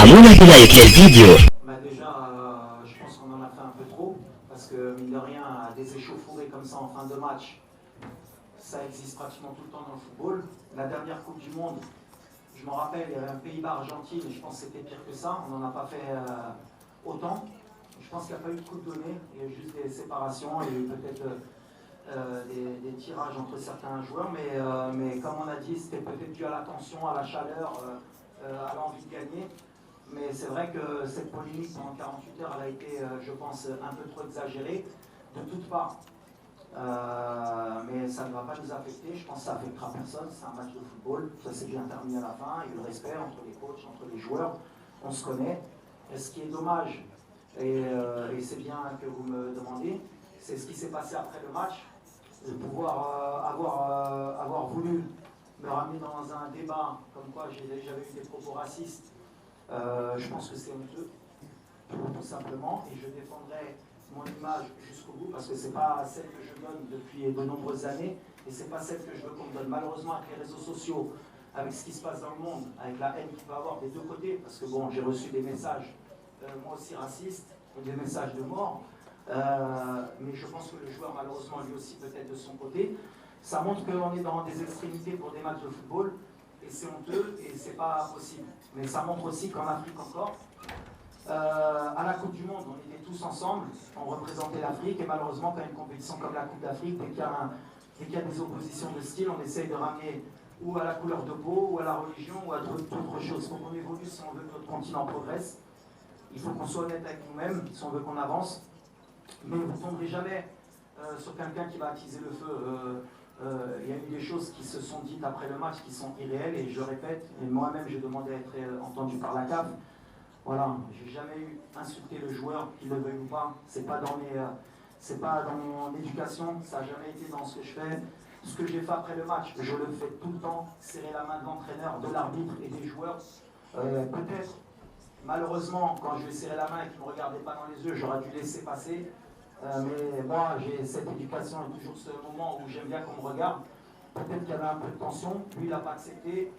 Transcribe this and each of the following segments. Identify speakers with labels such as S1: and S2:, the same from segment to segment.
S1: À mon avis, avec quelle vidéo?
S2: Déjà, je pense qu'on en a fait un peu trop, parce que mine de rien, des échauffourées comme ça en fin de match, ça existe pratiquement tout le temps dans le football. La dernière Coupe du Monde, je me rappelle, il y avait un Pays-Bas-Argentine, et je pense que c'était pire que ça, on n'en a pas fait autant. Je pense qu'il n'y a pas eu de coup de donné, il y a eu juste des séparations, il y a eu peut-être des tirages entre certains joueurs, mais comme on a dit, c'était peut-être dû à la tension, à la chaleur, à l'envie de gagner. Mais c'est vrai que cette polémique pendant 48 heures, elle a été, je pense, un peu trop exagérée, de toutes parts. Mais ça ne va pas nous affecter, je pense que ça affectera personne, c'est un match de football, ça s'est bien terminé à la fin, il y a eu le respect entre les coachs, entre les joueurs, on se connaît. Et ce qui est dommage, et c'est bien que vous me demandez, c'est ce qui s'est passé après le match, de pouvoir avoir voulu me ramener dans un débat comme quoi j'avais eu des propos racistes. Je pense que c'est honteux, tout simplement, et je défendrai mon image jusqu'au bout parce que c'est pas celle que je donne depuis de nombreuses années et c'est pas celle que je veux qu'on me donne. Malheureusement, avec les réseaux sociaux, avec ce qui se passe dans le monde, avec la haine qu'il peut y avoir des deux côtés, parce que bon, j'ai reçu des messages, moi aussi racistes, des messages de mort, mais je pense que le joueur, malheureusement, lui aussi peut-être de son côté, ça montre qu'on est dans des extrémités pour des matchs de football. Et c'est honteux et c'est pas possible. Mais ça montre aussi qu'en Afrique encore, à la Coupe du Monde, on était tous ensemble, on représentait l'Afrique et malheureusement quand il y a une compétition comme la Coupe d'Afrique, dès qu'il y a des oppositions de style, on essaye de ramener ou à la couleur de peau, ou à la religion, ou à d'autres choses. Il faut qu'on évolue si on veut que notre continent progresse. Il faut qu'on soit honnête avec nous-mêmes si on veut qu'on avance. Mais vous ne tomberez jamais sur quelqu'un qui va attiser le feu. Il y a eu des choses qui se sont dites après le match qui sont irréelles et je répète, et moi-même j'ai demandé à être entendu par la CAF. Voilà, j'ai jamais eu insulté le joueur, qu'il le veuille ou pas. C'est pas dans mon éducation, ça n'a jamais été dans ce que je fais. Ce que j'ai fait après le match, je le fais tout le temps, serrer la main de l'entraîneur, de l'arbitre et des joueurs. Peut-être, malheureusement, quand je lui ai serré la main et qu'il ne me regardait pas dans les yeux, j'aurais dû laisser passer. Mais moi, j'ai cette éducation et toujours ce moment où j'aime bien qu'on me regarde. Peut-être qu'il y avait un peu de tension, lui il n'a pas accepté,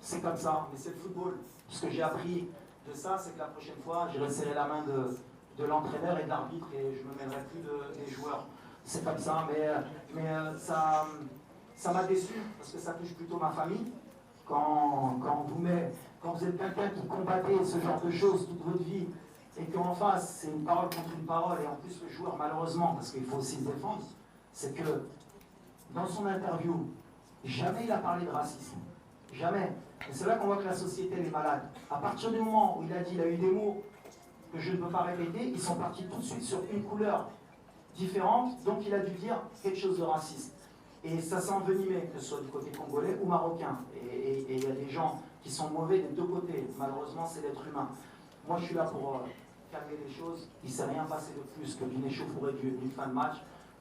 S2: c'est comme ça, mais c'est le football. Ce que j'ai appris de ça, c'est que la prochaine fois, j'irai serrer la main de l'entraîneur et de l'arbitre et je ne me mêlerai plus des joueurs. C'est comme ça, mais ça m'a déçu parce que ça touche plutôt ma famille. Quand vous êtes quelqu'un qui combattait ce genre de choses toute votre vie, et qu'en face, c'est une parole contre une parole, et en plus le joueur, malheureusement, parce qu'il faut aussi se défendre, c'est que dans son interview, jamais il a parlé de racisme. Jamais. Et c'est là qu'on voit que la société elle est malade. À partir du moment où il a dit, il a eu des mots que je ne peux pas répéter, ils sont partis tout de suite sur une couleur différente, donc il a dû dire quelque chose de raciste. Et ça s'est envenimé, que ce soit du côté congolais ou marocain. Et il y a des gens qui sont mauvais des deux côtés. Malheureusement, c'est l'être humain. Moi, je suis là pour calmer les choses. Il ne s'est rien passé de plus que d'une échauffourée d'une fin de match.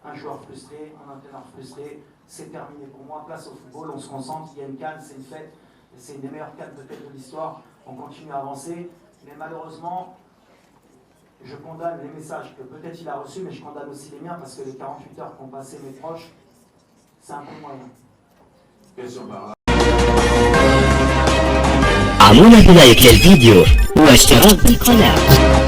S2: Un joueur frustré, un entraîneur frustré. C'est terminé pour moi. Place au football, on se concentre. Il y a une canne, c'est une fête. C'est une des meilleures cannes peut-être de l'histoire. On continue à avancer. Mais malheureusement, je condamne les messages que peut-être il a reçus, mais je condamne aussi les miens parce que les 48 heures qu'ont passé mes proches, c'est un peu moyen.
S3: Question par
S1: À mon avis, avec quelle vidéo? Ou acheter un micro-là.